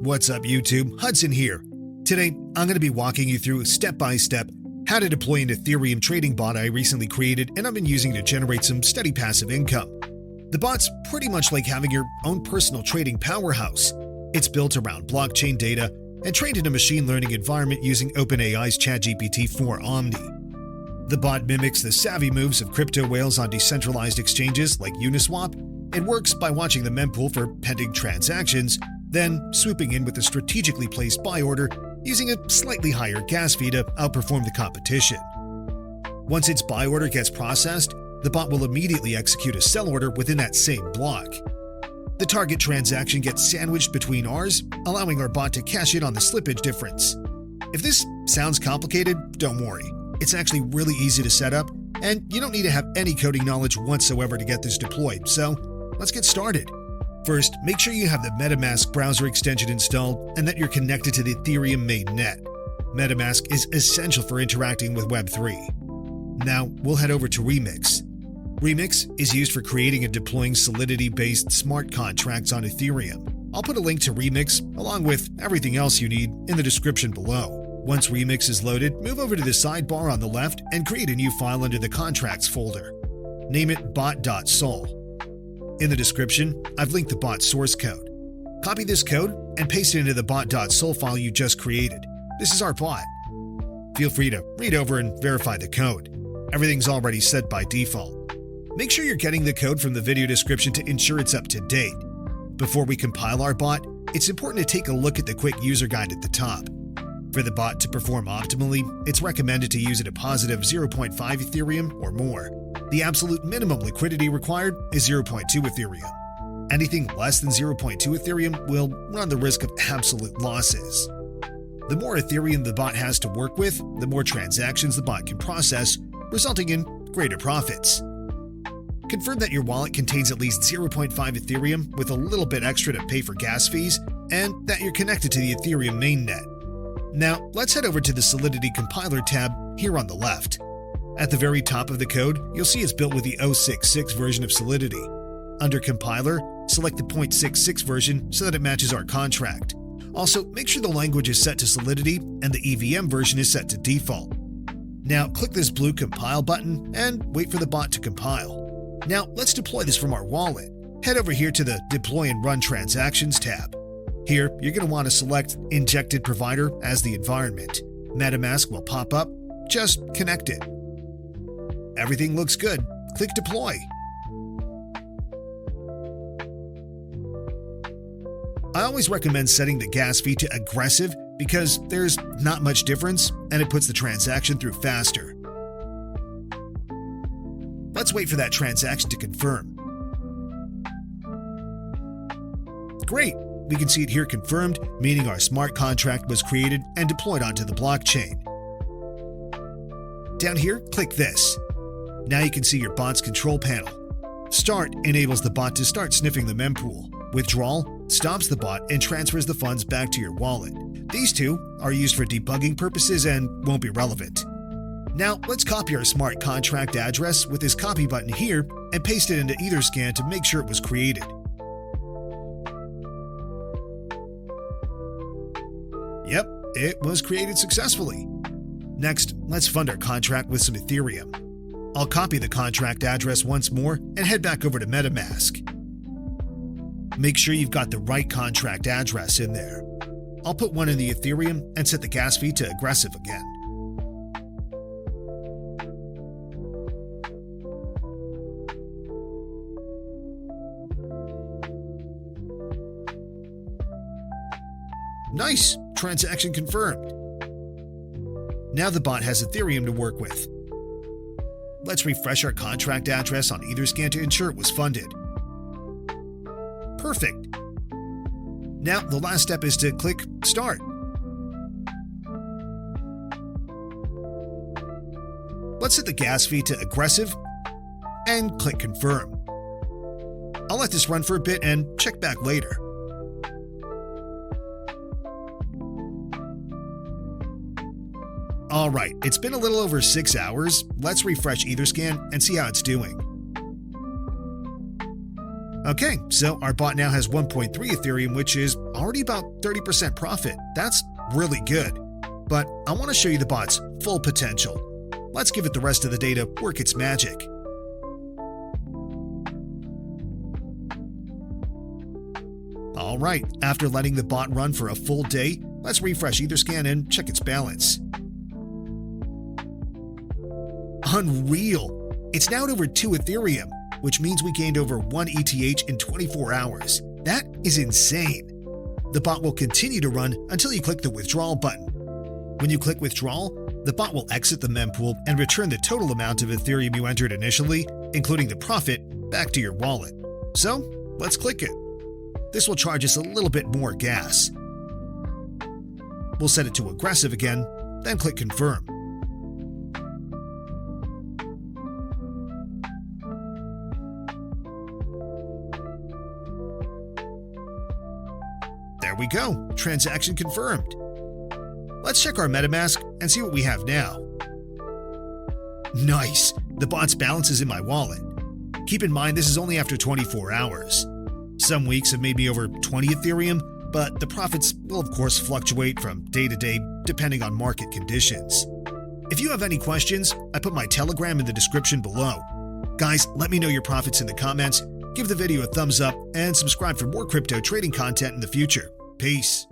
What's up YouTube? Hudson here. Today, I'm going to be walking you through step-by-step how to deploy an Ethereum trading bot I recently created and I've been using to generate some steady passive income. The bot's pretty much like having your own personal trading powerhouse. It's built around blockchain data and trained in a machine learning environment using OpenAI's ChatGPT 4 Omni. The bot mimics the savvy moves of crypto whales on decentralized exchanges like Uniswap. It works by watching the mempool for pending transactions, then swooping in with a strategically placed buy order using a slightly higher gas fee to outperform the competition. Once its buy order gets processed, the bot will immediately execute a sell order within that same block. The target transaction gets sandwiched between ours, allowing our bot to cash in on the slippage difference. If this sounds complicated, don't worry. It's actually really easy to set up, and you don't need to have any coding knowledge whatsoever to get this deployed, so let's get started. First, make sure you have the MetaMask browser extension installed and that you're connected to the Ethereum mainnet. MetaMask is essential for interacting with Web3. Now, we'll head over to Remix. Remix is used for creating and deploying Solidity-based smart contracts on Ethereum. I'll put a link to Remix, along with everything else you need, in the description below. Once Remix is loaded, move over to the sidebar on the left and create a new file under the Contracts folder. Name it bot.sol. In the description, I've linked the bot's source code. Copy this code and paste it into the bot.sol file you just created. This is our bot. Feel free to read over and verify the code. Everything's already set by default. Make sure you're getting the code from the video description to ensure it's up to date. Before we compile our bot, it's important to take a look at the quick user guide at the top. For the bot to perform optimally, it's recommended to use a deposit of 0.5 Ethereum or more. The absolute minimum liquidity required is 0.2 Ethereum. Anything less than 0.2 Ethereum will run the risk of absolute losses. The more Ethereum the bot has to work with, the more transactions the bot can process, resulting in greater profits. Confirm that your wallet contains at least 0.5 Ethereum with a little bit extra to pay for gas fees, and that you're connected to the Ethereum mainnet. Now, let's head over to the Solidity compiler tab here on the left. At the very top of the code, you'll see it's built with the 0.66 version of Solidity. Under Compiler, select the 0.66 version so that it matches our contract. Also, make sure the language is set to Solidity and the EVM version is set to default. Now, click this blue Compile button and wait for the bot to compile. Now, let's deploy this from our wallet. Head over here to the Deploy and Run Transactions tab. Here, you're going to want to select Injected Provider as the environment. MetaMask will pop up. Just connect it. Everything looks good. Click Deploy. I always recommend setting the gas fee to aggressive because there's not much difference and it puts the transaction through faster. Let's wait for that transaction to confirm. Great! We can see it here confirmed, meaning our smart contract was created and deployed onto the blockchain. Down here, click this. Now you can see your bot's control panel. Start enables the bot to start sniffing the mempool. Withdrawal stops the bot and transfers the funds back to your wallet. These two are used for debugging purposes and won't be relevant. Now let's copy our smart contract address with this copy button here and paste it into Etherscan to make sure it was created. Yep, it was created successfully. Next, let's fund our contract with some Ethereum. I'll copy the contract address once more and head back over to MetaMask. Make sure you've got the right contract address in there. I'll put one in the Ethereum and set the gas fee to aggressive again. Nice! Transaction confirmed. Now the bot has Ethereum to work with. Let's refresh our contract address on Etherscan to ensure it was funded. Perfect. Now the last step is to click Start. Let's set the gas fee to aggressive and click Confirm. I'll let this run for a bit and check back later. Alright, it's been a little over 6 hours. Let's refresh Etherscan and see how it's doing. Okay, so our bot now has 1.3 Ethereum, which is already about 30% profit. That's really good. But I want to show you the bot's full potential. Let's give it the rest of the day to work its magic. Alright, after letting the bot run for a full day, let's refresh Etherscan and check its balance. Unreal! It's now at over 2 Ethereum, which means we gained over 1 ETH in 24 hours. That is insane. The bot will continue to run until you click the withdrawal button. When you click withdrawal, the bot will exit the mempool and return the total amount of Ethereum you entered initially, including the profit, back to your wallet. So, let's click it. This will charge us a little bit more gas. We'll set it to aggressive again, then click confirm. There we go, transaction confirmed. Let's check our MetaMask and see what we have now. Nice, the bot's balance is in my wallet. Keep in mind this is only after 24 hours. Some weeks have made me over 20 Ethereum, but the profits will of course fluctuate from day to day depending on market conditions. If you have any questions, I put my Telegram in the description below. Guys, let me know your profits in the comments, give the video a thumbs up, and subscribe for more crypto trading content in the future. Peace.